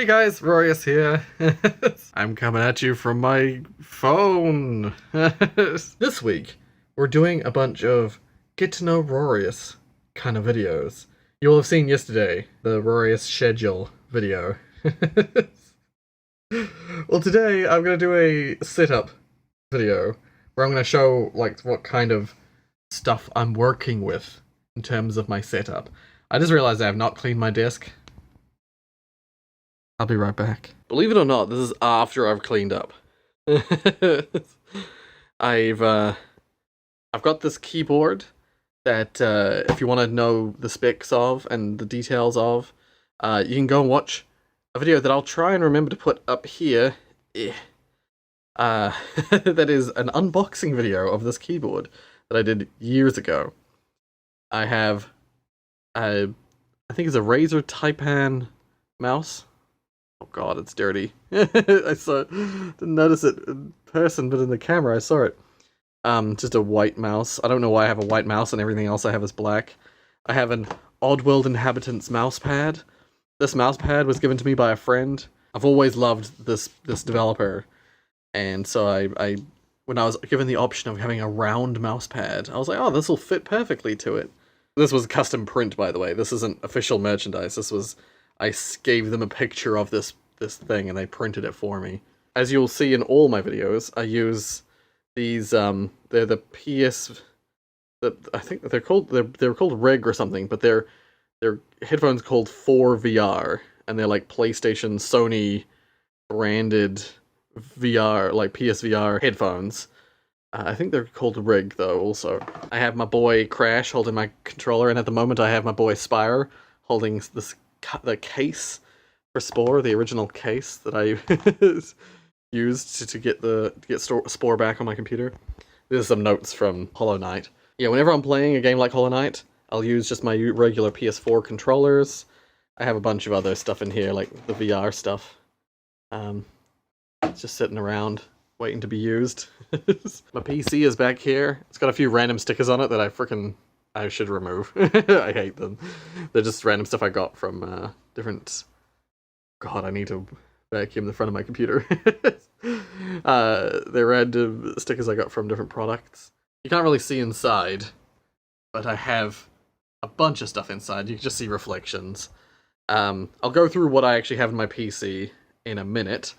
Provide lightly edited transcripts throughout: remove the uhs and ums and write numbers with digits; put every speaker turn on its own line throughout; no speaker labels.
Hey guys, Rorius here. I'm coming at you from my phone. This week, we're doing a bunch of get to know Rorius kind of videos. You'll have seen yesterday the Rorius schedule video. Well, today I'm going to do a setup video where I'm going to show like what kind of stuff I'm working with in terms of my setup. I just realized I have not cleaned my desk. I'll be right back. Believe it or not, this is after I've cleaned up. I've got this keyboard that if you want to know the specs of and the details of, you can go and watch a video that I'll try and remember to put up here. That is an unboxing video of this keyboard that I did years ago. I have, I think it's a Razer Taipan mouse. Oh god, it's dirty. Didn't notice it in person, but in the camera I saw it. Just a white mouse. I don't know why I have a white mouse and everything else I have is black. I have an Oddworld Inhabitants mouse pad. This mouse pad was given to me by a friend. I've always loved this developer, and so I when I was given the option of having a round mouse pad, I was like, oh, this will fit perfectly to it. This was custom print, by the way. This isn't official merchandise. This was, I gave them a picture of this thing and they printed it for me. As you'll see in all my videos, I use these, they're the I think they're called Reg or something, but they're headphones called 4VR, and they're like PlayStation, Sony branded VR, like PSVR headphones. I think they're called Rig though also. I have my boy Crash holding my controller, and at the moment I have my boy Spire holding the case for Spore, the original case that I used to get Spore back on my computer. There's some notes from Hollow Knight. Yeah, whenever I'm playing a game like Hollow Knight, I'll use just my regular PS4 controllers. I have a bunch of other stuff in here, like the VR stuff. It's just sitting around, waiting to be used. My PC is back here. It's got a few random stickers on it that I should remove. I hate them. They're just random stuff I got from different... God, I need to vacuum the front of my computer. They're random stickers I got from different products. You can't really see inside, but I have a bunch of stuff inside. You can just see reflections. I'll go through what I actually have in my PC in a minute.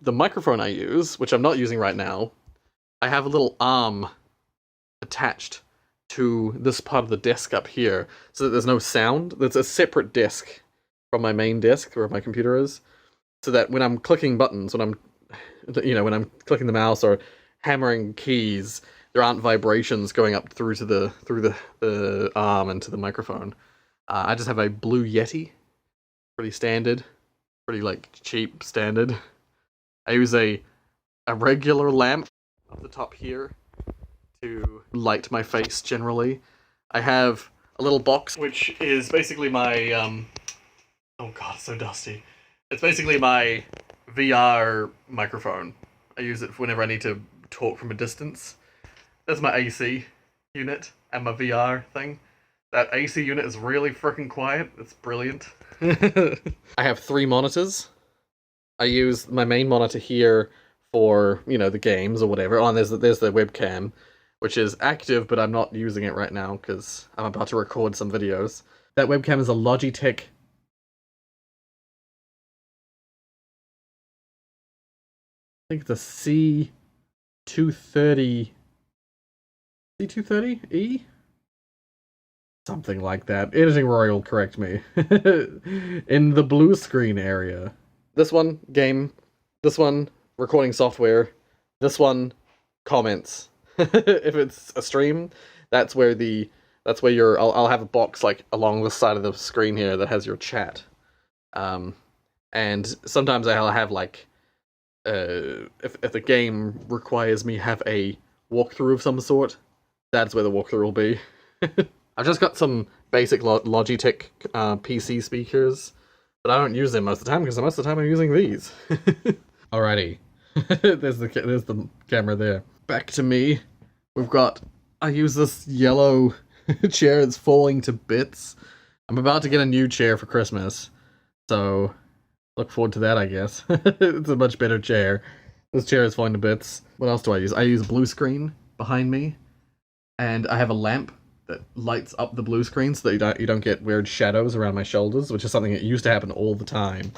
The microphone I use, which I'm not using right now, I have a little arm attached to this part of the desk up here, so that there's no sound. There's a separate desk from my main desk where my computer is, so that when I'm clicking buttons, when I'm clicking the mouse or hammering keys, there aren't vibrations going up through the arm and to the microphone. I just have a blue Yeti, pretty standard, pretty like cheap standard. I use a regular lamp up the top here to light my face generally. I have a little box which is basically my oh god, it's so dusty. It's basically my VR microphone. I use it whenever I need to talk from a distance. That's my AC unit and my VR thing. That AC unit is really freaking quiet. It's brilliant. I have 3 monitors. I use my main monitor here for, the games or whatever. Oh, and there's the webcam, which is active, but I'm not using it right now because I'm about to record some videos. That webcam is a Logitech. I think it's a C230... C230E? Something like that. Editing Roy will correct me. In the blue screen area. This one, game. This one, recording software. This one, comments. If it's a stream, that's where I'll have a box like along the side of the screen here that has your chat. And sometimes I'll have like, if the game requires me have a walkthrough of some sort, that's where the walkthrough will be. I've just got some basic Logitech PC speakers, but I don't use them most of the time because most of the time I'm using these. Alrighty, there's the camera there. Back to me. I use this yellow chair that's falling to bits. I'm about to get a new chair for Christmas, so Look forward to that, I guess. It's a much better chair. This chair is falling to bits. What else do I use? I use a blue screen behind me, and I have a lamp that lights up the blue screen so that you don't get weird shadows around my shoulders, which is something that used to happen all the time.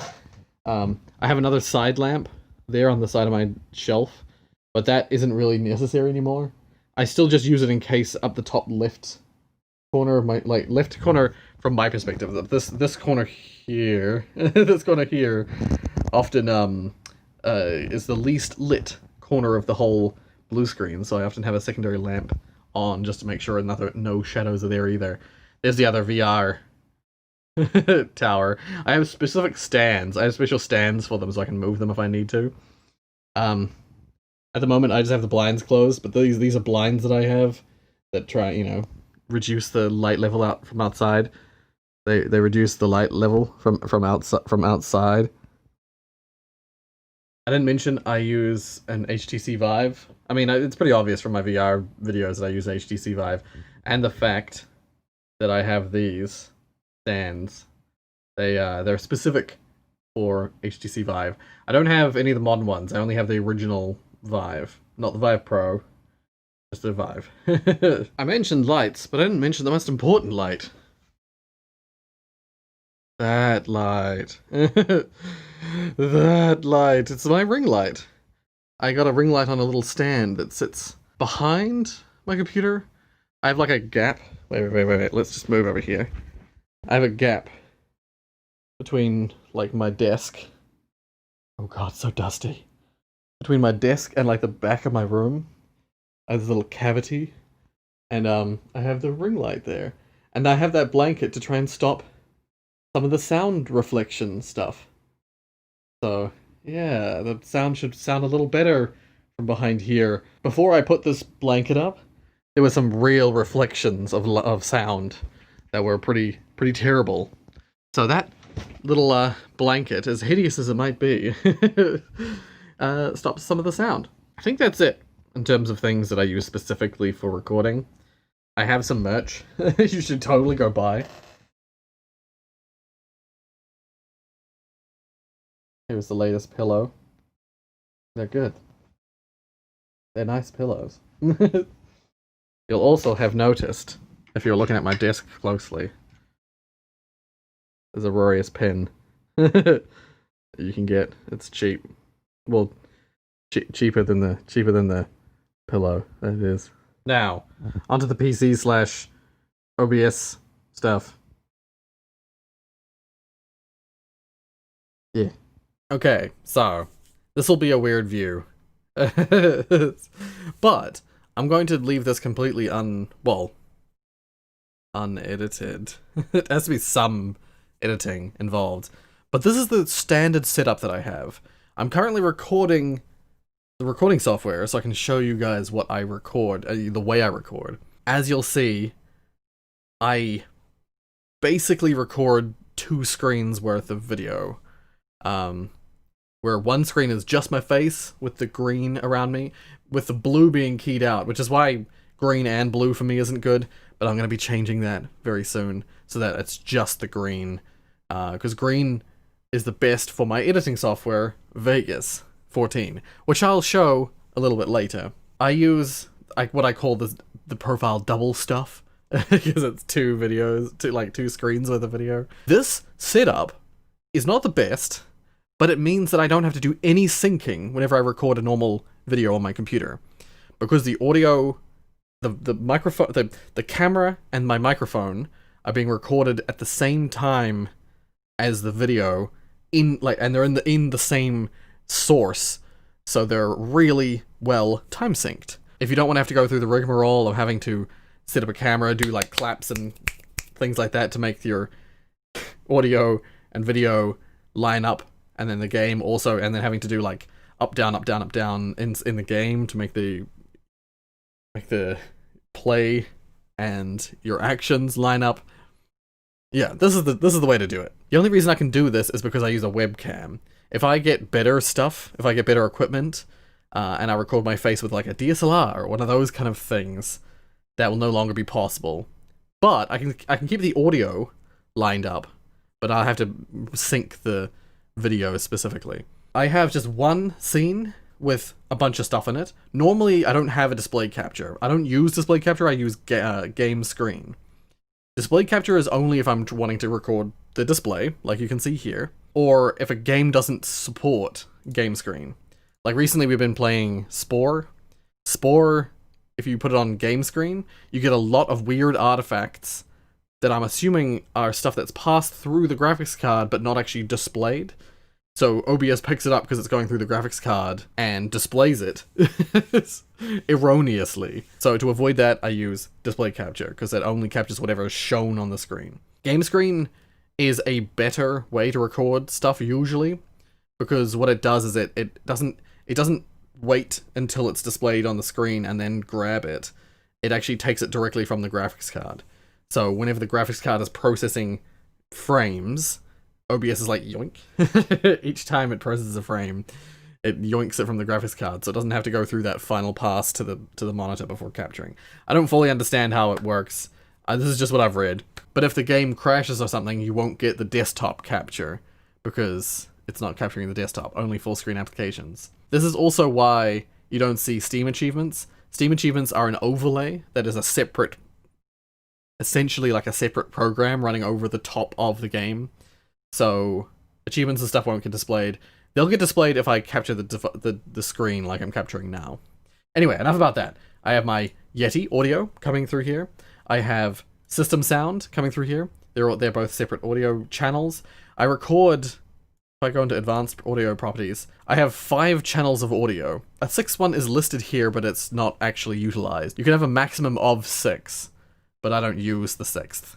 I have another side lamp there on the side of my shelf, but that isn't really necessary anymore. I still just use it in case up the top left corner of my, like, left corner from my perspective. This corner here, this corner here, often is the least lit corner of the whole blue screen, so I often have a secondary lamp on just to make sure no shadows are there either. There's the other VR tower. I have specific stands. I have special stands for them so I can move them if I need to. At the moment I just have the blinds closed, but these are blinds that I have that try, you know, reduce the light level out from outside. They reduce the light level from outside. I didn't mention I use an HTC Vive. I mean, it's pretty obvious from my VR videos that I use HTC Vive, and the fact that I have these stands. They're specific for HTC Vive. I don't have any of the modern ones. I only have the original Vive, not the Vive Pro, just the Vive. I mentioned lights, but I didn't mention the most important light. That light. That light. It's my ring light. I got a ring light on a little stand that sits behind my computer. I have like a gap. Wait. Let's just move over here. I have a gap between, like, my desk. Oh god, so dusty. Between my desk and, like, the back of my room. I have this little cavity. And, I have the ring light there. And I have that blanket to try and stop some of the sound reflection stuff. So, yeah, the sound should sound a little better from behind here. Before I put this blanket up, there were some real reflections of sound that were pretty terrible. So that little blanket, as hideous as it might be, stops some of the sound. I think that's it in terms of things that I use specifically for recording. I have some merch you should totally go buy. Here's the latest pillow. They're good. They're nice pillows. You'll also have noticed, if you're looking at my desk closely, there's a Rorius pen. You can get. It's cheap. Well, cheaper than the pillow. That is. Now, onto the PC/OBS stuff. Yeah. Okay, so this will be a weird view, but I'm going to leave this completely unedited. It has to be some editing involved, but this is the standard setup that I have. I'm currently recording the recording software so I can show you guys what I record, the way I record. As you'll see, I basically record 2 screens worth of video. Where one screen is just my face with the green around me, with the blue being keyed out, which is why green and blue for me isn't good, but I'm going to be changing that very soon so that it's just the green, because green is the best for my editing software, Vegas 14, which I'll show a little bit later. I use what I call the profile double stuff, because it's 2 videos, 2 screens worth of video. This setup is not the best, but it means that I don't have to do any syncing whenever I record a normal video on my computer. Because the audio, the microphone, the camera and my microphone are being recorded at the same time as the video, and they're in the same source, so they're really well time synced. If you don't want to have to go through the rigmarole of having to set up a camera, do like claps and things like that to make your audio and video line up, and then the game also, and then having to do like up down in the game to make the play and your actions line up. Yeah, this is the way to do it. The only reason I can do this is because I use a webcam. If I get better stuff, if I get better equipment, and I record my face with like a DSLR or one of those kind of things, that will no longer be possible. But I can keep the audio lined up, but I'll have to sync the video specifically. I have just one scene with a bunch of stuff in it. Normally, I don't have a display capture. I don't use display capture, I use game screen. Display capture is only if I'm wanting to record the display, like you can see here, or if a game doesn't support game screen. Like recently we've been playing Spore. Spore, if you put it on game screen, you get a lot of weird artifacts that I'm assuming are stuff that's passed through the graphics card but not actually displayed. So OBS picks it up because it's going through the graphics card and displays it erroneously. So to avoid that, I use display capture because it only captures whatever is shown on the screen. Game screen is a better way to record stuff usually, because what it does is it doesn't wait until it's displayed on the screen and then grab it. It actually takes it directly from the graphics card. So whenever the graphics card is processing frames, OBS is like, yoink. Each time it processes a frame, it yoinks it from the graphics card, so it doesn't have to go through that final pass to the monitor before capturing. I don't fully understand how it works. This is just what I've read. But if the game crashes or something, you won't get the desktop capture, because it's not capturing the desktop, only full screen applications. This is also why you don't see Steam achievements. Steam achievements are an overlay that is a separate, essentially like a separate program running over the top of the game. So achievements and stuff won't get displayed. They'll get displayed if I capture the screen like I'm capturing now. Anyway, enough about that. I have my Yeti audio coming through here. I have system sound coming through here. They're both separate audio channels. I record, if I go into advanced audio properties, I have 5 channels of audio. A 6th one is listed here, but it's not actually utilized. You can have a maximum of 6, but I don't use the 6th.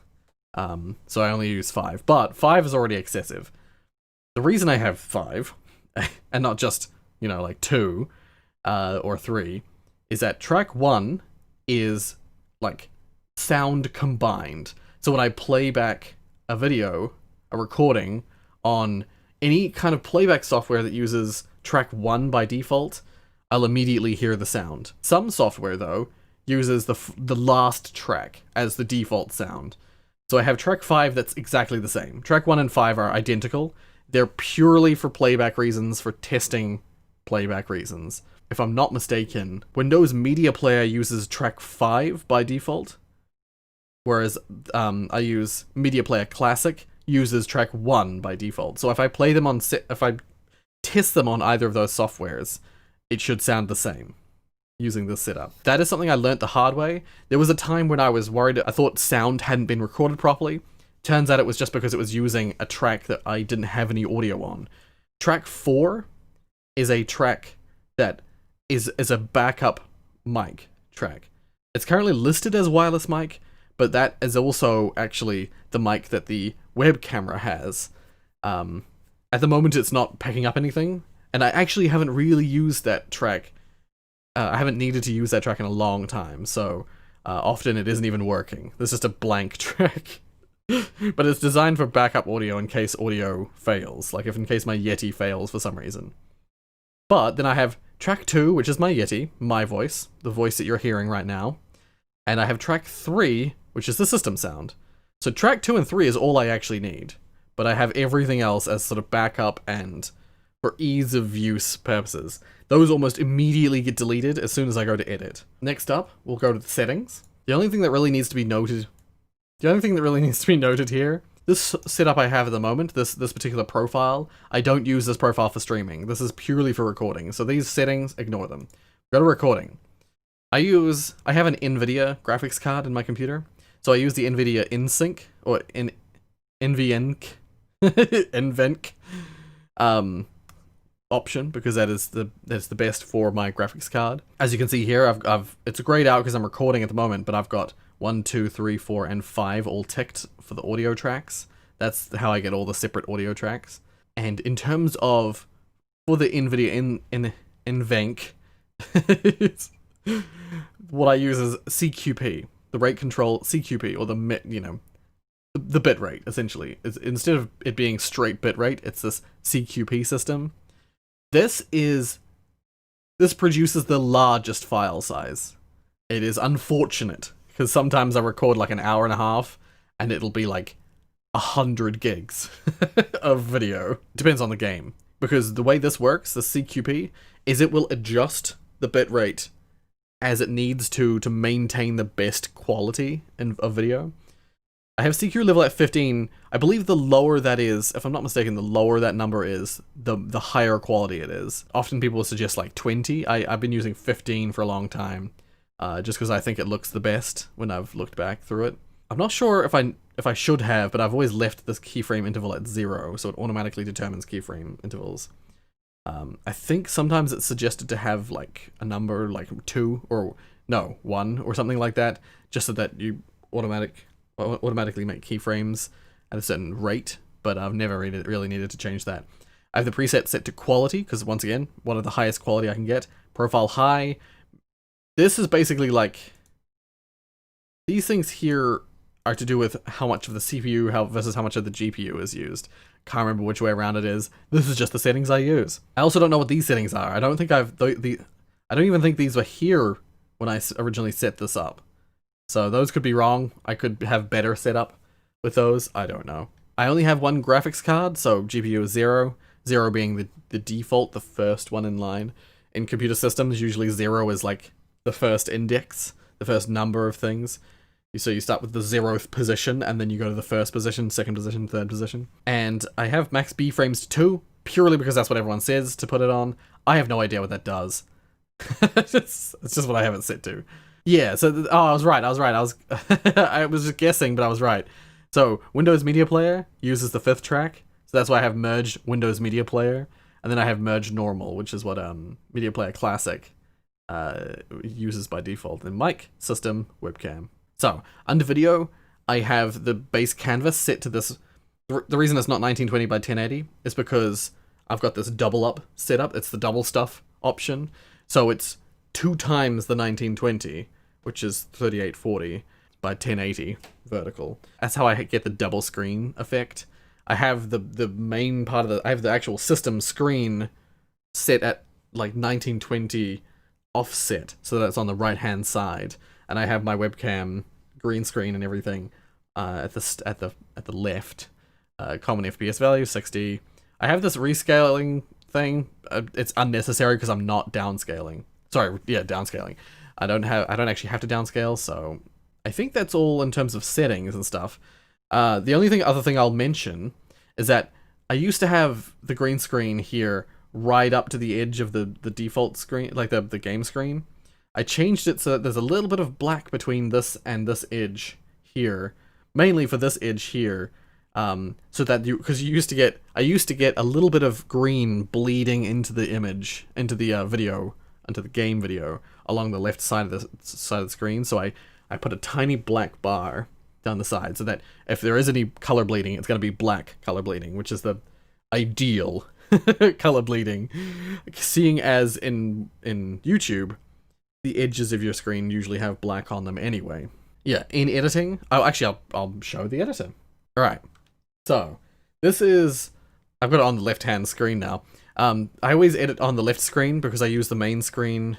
So I only use 5, but 5 is already excessive. The reason I have 5, and not just, you know, like 2, or 3, is that track 1 is, like, sound combined. So when I play back a video, a recording, on any kind of playback software that uses track 1 by default, I'll immediately hear the sound. Some software, though, uses the last track as the default sound. So I have track 5 that's exactly the same. Track 1 and 5 are identical. They're purely for playback reasons, for testing playback reasons. If I'm not mistaken, Windows Media Player uses track 5 by default, whereas I use Media Player Classic uses track 1 by default. So if I play them on, if I test them on either of those softwares, it should sound the same using this setup. That is something I learnt the hard way. There was a time when I was worried, I thought sound hadn't been recorded properly. Turns out it was just because it was using a track that I didn't have any audio on. Track 4 is a track that is a backup mic track. It's currently listed as wireless mic, but that is also actually the mic that the web camera has. At the moment it's not picking up anything, and I actually haven't really used that track. I haven't needed to use that track in a long time, so often it isn't even working. There's just a blank track. But it's designed for backup audio in case audio fails, like if in case my Yeti fails for some reason. But then I have track 2, which is my Yeti, my voice, the voice that you're hearing right now. And I have track 3, which is the system sound. So track 2 and 3 is all I actually need. But I have everything else as sort of backup and for ease of use purposes. Those almost immediately get deleted as soon as I go to edit. Next up, we'll go to the settings. The only thing that really needs to be noted here, this setup I have at the moment, this particular profile, I don't use this profile for streaming. This is purely for recording. So these settings, ignore them. Go to recording. I have an NVIDIA graphics card in my computer. So I use the NVIDIA InSync, or NVENC, option, because that's the best for my graphics card. As you can see here, it's grayed out because I'm recording at the moment, but I've got 1, 2, 3, 4, and 5 all ticked for the audio tracks. That's how I get all the separate audio tracks. And in terms of, for the NVIDIA NVENC, what I use is CQP, the rate control CQP, or the bit rate, essentially. Instead of it being straight bit rate, it's this CQP system. This produces the largest file size. It is unfortunate, because sometimes I record like an hour and a half, and it'll be like 100 gigs of video. Depends on the game. Because the way this works, the CQP, is it will adjust the bitrate as it needs to maintain the best quality of video. I have CQ level at 15. I believe the lower that is, if I'm not mistaken, the lower that number is, the higher quality it is. Often people will suggest like 20. I've been using 15 for a long time, just because I think it looks the best when I've looked back through it. I'm not sure if I should have, but I've always left this keyframe interval at 0, so it automatically determines keyframe intervals. I think sometimes it's suggested to have like a number like 2 or no 1 or something like that, just so that you automatically make keyframes at a certain rate. But I've never really needed to change that. I have the preset set to quality because once again, one of the highest quality I can get. Profile high. This is basically like these things here are to do with how much of the CPU versus how much of the GPU is used. Can't remember which way around it is. This is just the settings I use. I also don't know what these settings are. I don't think I don't even think these were here when I originally set this up. So those could be wrong. I could have better setup with those. I don't know. I only have one graphics card, so GPU is 0. 0 being the default, the first one in line. In computer systems, usually 0 is like the first index, the first number of things. So you start with the 0th position, and then you go to the first position, second position, third position. And I have max B frames to 2, purely because that's what everyone says to put it on. I have no idea what that does. It's just what I have it set to. Yeah, so, I was right. I was just guessing, but I was right. So, Windows Media Player uses the 5th track, so that's why I have merged Windows Media Player, and then I have merged Normal, which is what Media Player Classic uses by default. And mic, system, webcam. So, under video, I have the base canvas set to this. The reason it's not 1920 by 1080 is because I've got this double up setup. It's the double stuff option. So it's 2 times the 1920, which is 3840 by 1080 vertical. That's how I get the double screen effect. I have the main part of I have the actual system screen set at like 1920 offset, so that it's on the right hand side. And I have my webcam green screen and everything at the left. Common FPS value 60. I have this rescaling thing. It's unnecessary because I'm not downscaling. Sorry, yeah, downscaling. I don't actually have to downscale, so I think that's all in terms of settings and stuff. The only other thing I'll mention is that I used to have the green screen here right up to the edge of the default screen, like the game screen. I changed it so that there's a little bit of black between this and this edge here, mainly for this edge here, so that because I used to get a little bit of green bleeding into the image, into the video, into the game video along the left side of the screen. So I put a tiny black bar down the side so that if there is any color bleeding, it's going to be black color bleeding, which is the ideal color bleeding. Seeing as in YouTube, the edges of your screen usually have black on them anyway. Yeah, in editing, I'll show the editor. All right, so this is, I've got it on the left-hand screen now. I always edit on the left screen because I use the main screen.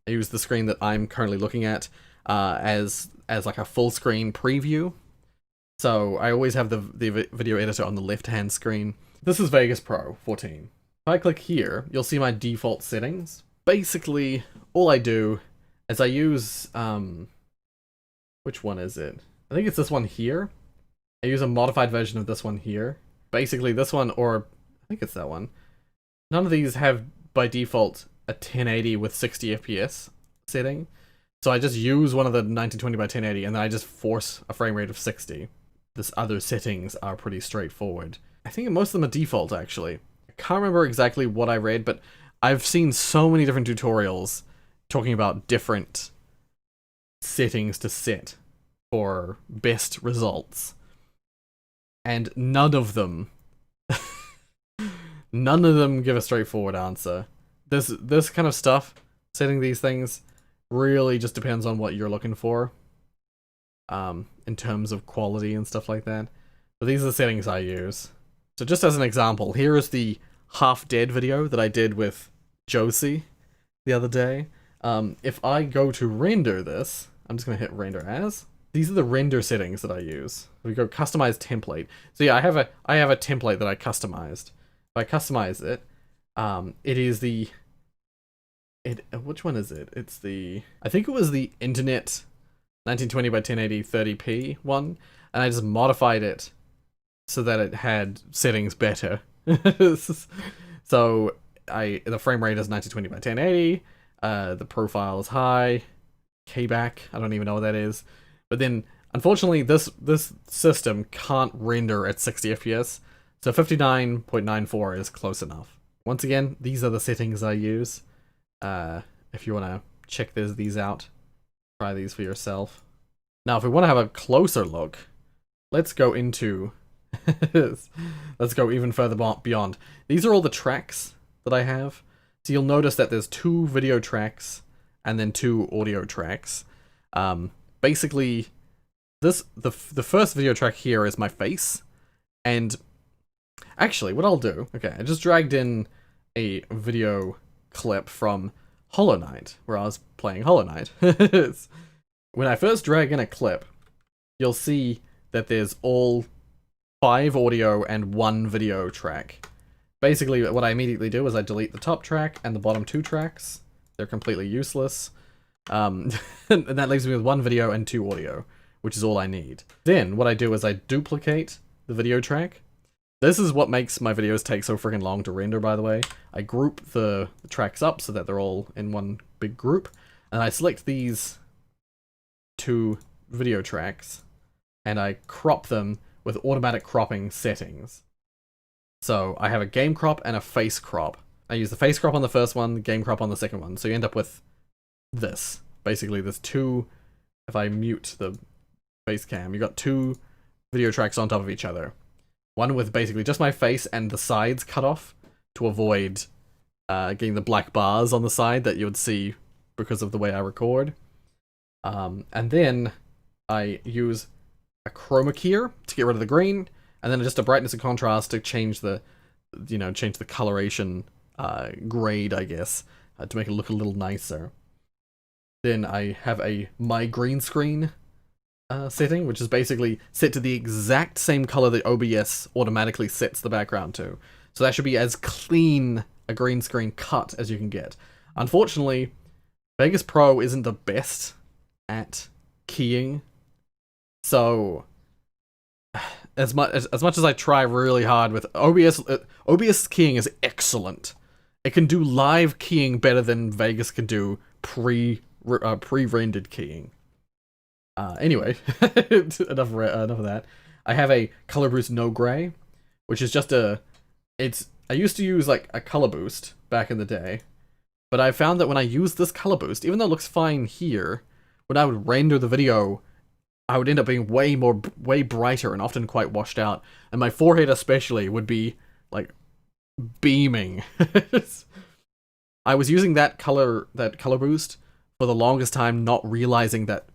I use the screen that I'm currently looking at as like a full screen preview. So I always have the video editor on the left-hand screen. This is Vegas Pro 14. If I click here, you'll see my default settings. Basically, all I do is I use, which one is it? I think it's this one here. I use a modified version of this one here. Basically this one, or I think it's that one. None of these have, by default, a 1080 with 60 FPS setting. So I just use one of the 1920 by 1080 and then I just force a frame rate of 60. This other settings are pretty straightforward. I think most of them are default, actually. I can't remember exactly what I read, but I've seen so many different tutorials talking about different settings to set for best results. And none of them give a straightforward answer. This kind of stuff, setting these things, really just depends on what you're looking for. In terms of quality and stuff like that. But these are the settings I use. So just as an example, here is the Half Dead video that I did with Josie the other day. If I go to render this, I'm just going to hit render as. these are the render settings that I use. We go customize template. So yeah, I have a template that I customized. If I customize it, it is the which one is it? It's the, I think it was the internet 1920 by 1080 30p one, and I just modified it so that it had settings better. So the frame rate is 1920 by 1080, the profile is high, keyback, I don't even know what that is. But then unfortunately this system can't render at 60 FPS, so 59.94 is close enough. Once again, these are the settings I use. If you want to check these out, try these for yourself. Now if we want to have a closer look, let's go into let's go even further beyond. These are all the tracks that I have. So you'll notice that there's 2 video tracks and then 2 audio tracks. Basically, the first video track here is my face, and actually, what I'll do, okay, I just dragged in a video clip from Hollow Knight, where I was playing Hollow Knight. When I first drag in a clip, you'll see that there's all 5 audio and 1 video track. Basically, what I immediately do is I delete the top track and the bottom 2 tracks. They're completely useless. And that leaves me with 1 video and 2 audio, which is all I need. Then, what I do is I duplicate the video track. This is what makes my videos take so freaking long to render, by the way. I group the tracks up so that they're all in one big group, and I select these 2 video tracks, and I crop them with automatic cropping settings. So I have a game crop and a face crop. I use the face crop on the first one, the game crop on the second one, so you end up with this. Basically, there's 2, if I mute the face cam, you got 2 video tracks on top of each other. One with basically just my face and the sides cut off to avoid getting the black bars on the side that you would see because of the way I record. And then I use a chroma keyer to get rid of the green, and then just a brightness and contrast to change the, change the coloration grade, I guess, to make it look a little nicer. Then I have a my green screen setting, which is basically set to the exact same color that OBS automatically sets the background to. So that should be as clean a green screen cut as you can get. Unfortunately, Vegas Pro isn't the best at keying, so as much as I try really hard with OBS keying is excellent. It can do live keying better than Vegas can do pre-rendered keying. Anyway, enough of that. I have a color boost no gray, which is just I used to use like a color boost back in the day, but I found that when I use this color boost, even though it looks fine here, when I would render the video, I would end up being way brighter and often quite washed out, and my forehead especially would be like beaming. I was using that color boost for the longest time, not realizing that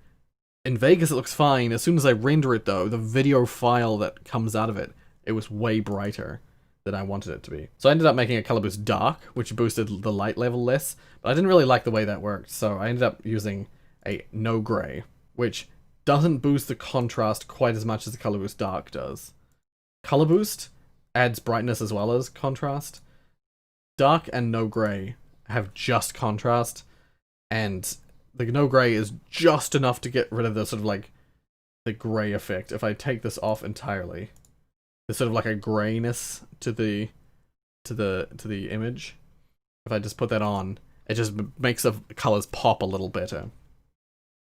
in Vegas it looks fine. As soon as I render it though, the video file that comes out of it, it was way brighter than I wanted it to be. So I ended up making a color boost dark, which boosted the light level less, but I didn't really like the way that worked, so I ended up using a no gray, which doesn't boost the contrast quite as much as the color boost dark does. Color boost adds brightness as well as contrast. Dark and no gray have just contrast, and the no gray is just enough to get rid of the sort of like the gray effect. If I take this off entirely, there's sort of like a grayness to the image. If I just put that on, it just makes the colors pop a little better.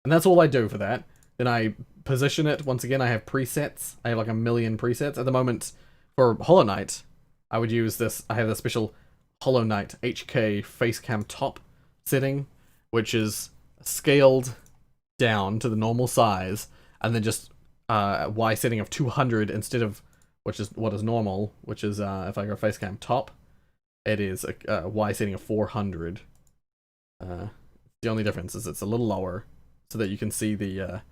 And that's all I do for that. Then I position it. Once again, I have presets. I have like a million presets. At the moment, for Hollow Knight, I would use this. I have the special Hollow Knight HK Facecam Top setting, which is scaled down to the normal size, and then just Y setting of 200 instead of what is normal, which is if I go Facecam Top, it is a Y setting of 400. The only difference is it's a little lower, so that you can see the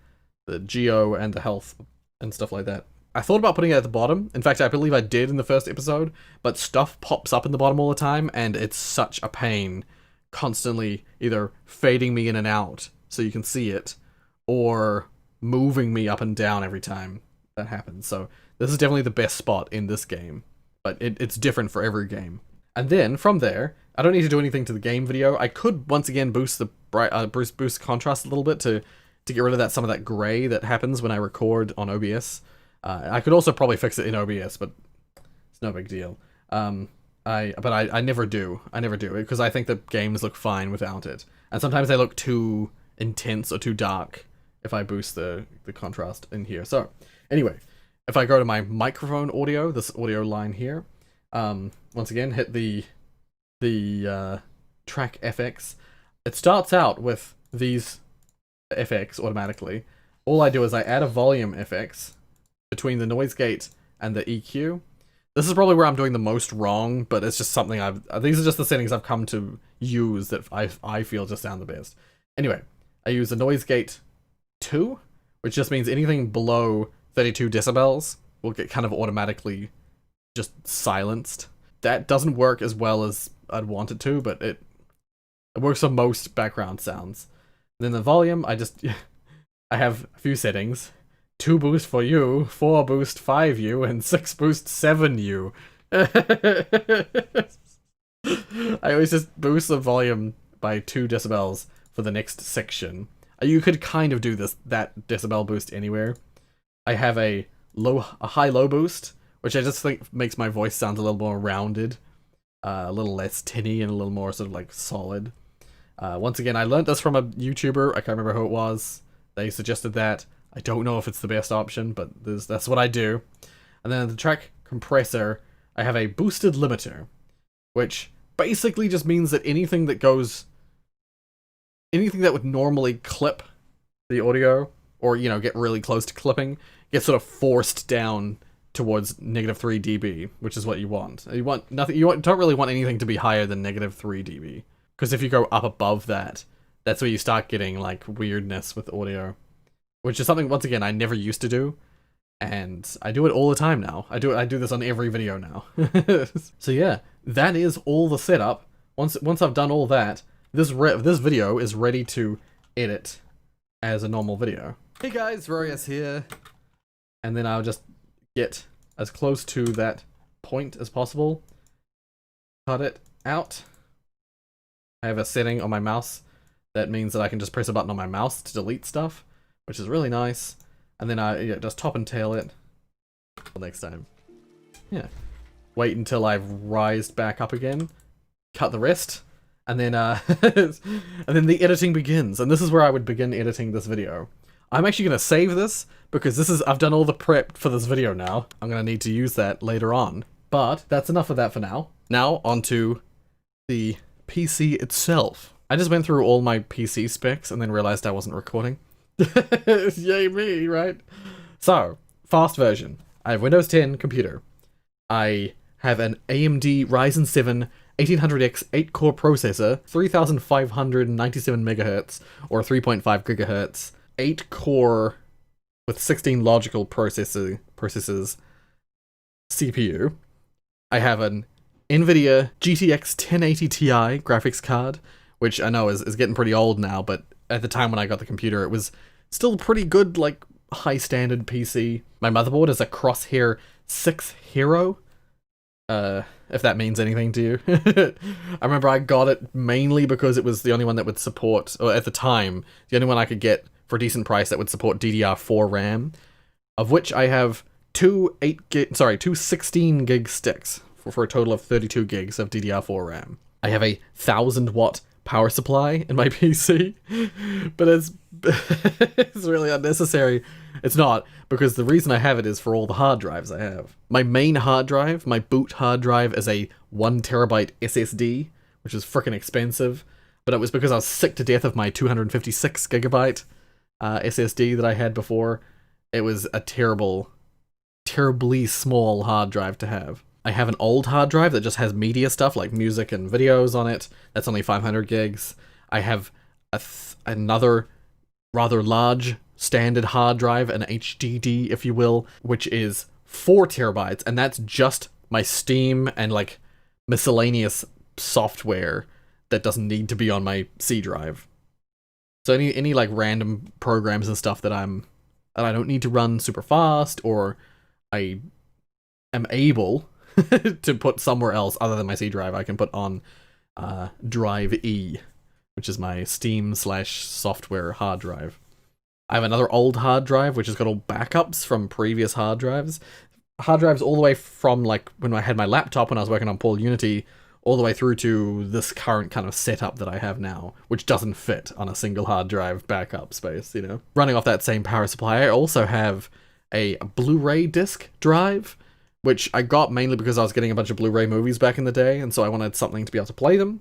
geo and the health and stuff like that. I thought about putting it at the bottom. In fact, I believe I did in the first episode, but stuff pops up in the bottom all the time, and it's such a pain constantly either fading me in and out so you can see it, or moving me up and down every time that happens. So this is definitely the best spot in this game, but it's different for every game. And then from there, I don't need to do anything to the game video. I could once again boost the boost contrast a little bit to get rid of that some of that gray that happens when I record on OBS. I could also probably fix it in OBS, but it's no big deal. I never do. I never do it because I think the games look fine without it, and sometimes they look too intense or too dark if I boost the contrast in here. So anyway, if I go to my microphone audio, this audio line here, once again hit the track FX. It starts out with these FX automatically. All I do is I add a volume FX between the noise gate and the EQ. This is probably where I'm doing the most wrong, but it's just something these are just the settings I've come to use that I feel just sound the best. Anyway, I use the noise gate 2, which just means anything below 32 decibels will get kind of automatically just silenced. That doesn't work as well as I'd want it to, but it works for most background sounds. And then the volume, I have a few settings. 2 boost for you, 4 boost 5U, and 6 boost 7U. I always just boost the volume by 2 decibels for the next section. You could kind of do that decibel boost anywhere. I have a high-low boost, which I just think makes my voice sound a little more rounded, a little less tinny, and a little more sort of like solid. Once again, I learned this from a YouTuber. I can't remember who it was. They suggested that. I don't know if it's the best option, but that's what I do. And then the track compressor, I have a boosted limiter, which basically just means that anything that would normally clip the audio, or, you know, get really close to clipping, gets sort of forced down towards -3 dB, which is what you want. You want nothing. Don't really want anything to be higher than -3 dB, because if you go up above that, that's where you start getting like weirdness with audio, which is something once again I never used to do, and I do it all the time now. I do this on every video now. So yeah, that is all the setup. Once I've done all that, this video is ready to edit as a normal video. Hey guys, Rorius here, and then I'll just get as close to that point as possible. Cut it out. I have a setting on my mouse that means that I can just press a button on my mouse to delete stuff, which is really nice. And then I just top and tail it till next time. Yeah. Wait until I've rised back up again. Cut the rest. And then and then the editing begins. And this is where I would begin editing this video. I'm actually going to save this because I've done all the prep for this video now. I'm going to need to use that later on. But that's enough of that for now. Now onto the PC itself. I just went through all my PC specs and then realized I wasn't recording. Yay me, right? So, fast version. I have Windows 10 computer. I have an AMD Ryzen 7 1800X 8-core processor, 3597 MHz, or 3.5 GHz, 8-core with 16 logical processors CPU. I have an NVIDIA GTX 1080 Ti graphics card, which I know is getting pretty old now, but at the time when I got the computer, it was still pretty good, like, high-standard PC. My motherboard is a Crosshair 6 Hero, if that means anything to you. I remember I got it mainly because it was the only one that would support, or at the time, the only one I could get for a decent price that would support DDR4 RAM, of which I have two 16 gig sticks for a total of 32 gigs of DDR4 RAM. I have a 1000-watt power supply in my PC, but it's really unnecessary. It's not, because the reason I have it is for all the hard drives I have. My main hard drive, my boot hard drive, is a 1TB SSD, which is frickin' expensive, but it was because I was sick to death of my 256GB SSD that I had before. It was a terribly small hard drive to have. I have an old hard drive that just has media stuff like music and videos on it. That's only 500 gigs. I have another rather large standard hard drive, an HDD if you will, which is 4 TB, and that's just my Steam and like miscellaneous software that doesn't need to be on my C drive. So any like random programs and stuff that I'm and I don't need to run super fast, or I am able to put somewhere else other than my C drive. I can put on drive E, which is my Steam/software hard drive. I have another old hard drive which has got all backups from previous hard drives. Hard drives all the way from like when I had my laptop when I was working on Paul Unity, all the way through to this current kind of setup that I have now, which doesn't fit on a single hard drive backup space, you know. Running off that same power supply, I also have a Blu-ray disc drive, which I got mainly because I was getting a bunch of Blu-ray movies back in the day, and so I wanted something to be able to play them,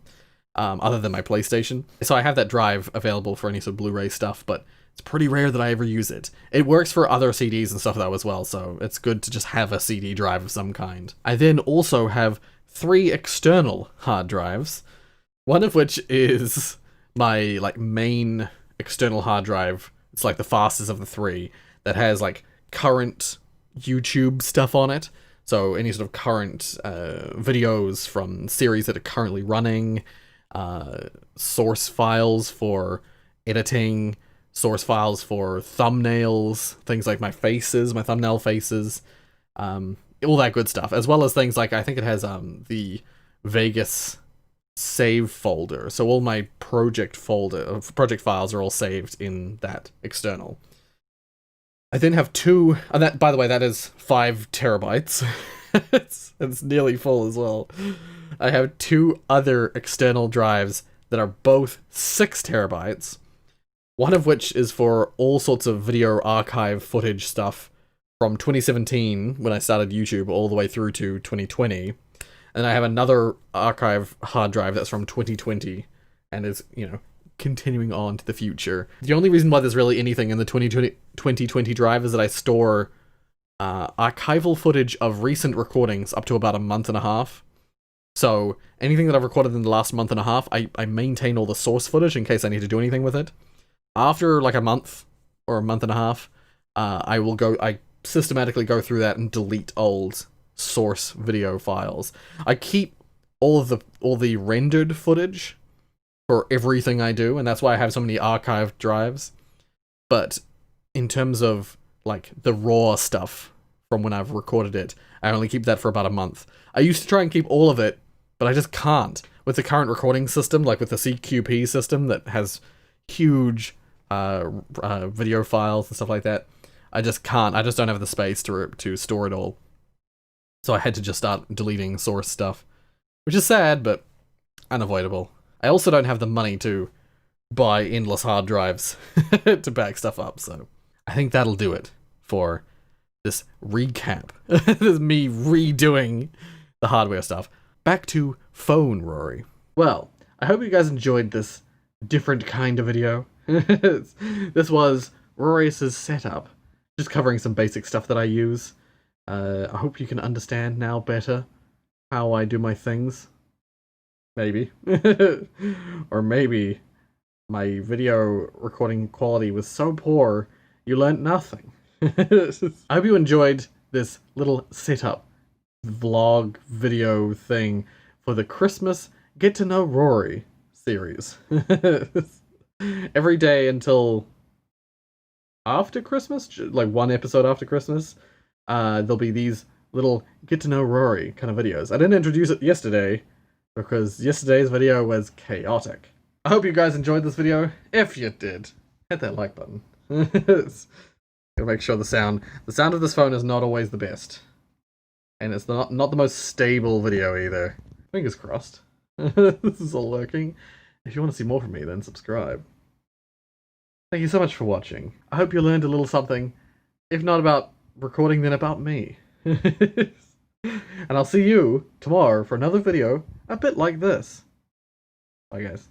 other than my PlayStation. So I have that drive available for any sort of Blu-ray stuff, but it's pretty rare that I ever use it. It works for other CDs and stuff though as well, so it's good to just have a CD drive of some kind. I then also have 3 external hard drives, one of which is my like main external hard drive. It's like the fastest of the 3 that has like current YouTube stuff on it. So any sort of current videos from series that are currently running, source files for editing, source files for thumbnails, things like my faces, my thumbnail faces, all that good stuff, as well as things like, I think it has the Vegas save folder, so all my project files are all saved in that external. I then have 2, and that, by the way, that is 5 terabytes. it's nearly full as well. I have 2 other external drives that are both 6 terabytes. One of which is for all sorts of video archive footage stuff from 2017, when I started YouTube, all the way through to 2020. And I have another archive hard drive that's from 2020, and is, you know, continuing on to the future. The only reason why there's really anything in the 2020 drive is that I store archival footage of recent recordings up to about a month and a half. So anything that I've recorded in the last month and a half, I maintain all the source footage in case I need to do anything with it. After like a month or a month and a half, I systematically go through that and delete old source video files. I keep all the rendered footage for everything I do, and that's why I have so many archive drives. But in terms of like the raw stuff from when I've recorded it, I only keep that for about a month. I used to try and keep all of it, but I just can't. With the current recording system, like with the CQP system that has huge video files and stuff like that, I just can't. I just don't have the space to store it all. So I had to just start deleting source stuff, which is sad, but unavoidable. I also don't have the money to buy endless hard drives to back stuff up, so I think that'll do it for this recap. This is me redoing the hardware stuff. Back to phone Rory. Well, I hope you guys enjoyed this different kind of video. This was Rorius' setup, just covering some basic stuff that I use. I hope you can understand now better how I do my things. Maybe. Or maybe my video recording quality was so poor, you learnt nothing. I hope you enjoyed this little setup vlog video thing for the Christmas Get to Know Rory series. Every day until after Christmas, like one episode after Christmas, there'll be these little Get to Know Rory kind of videos. I didn't introduce it yesterday because yesterday's video was chaotic. I hope you guys enjoyed this video. If you did, hit that like button. Gotta make sure the sound of this phone is not always the best. And it's not the most stable video either. Fingers crossed. This is all working. If you want to see more from me, then subscribe. Thank you so much for watching. I hope you learned a little something, if not about recording, then about me. And I'll see you tomorrow for another video a bit like this. Bye guys.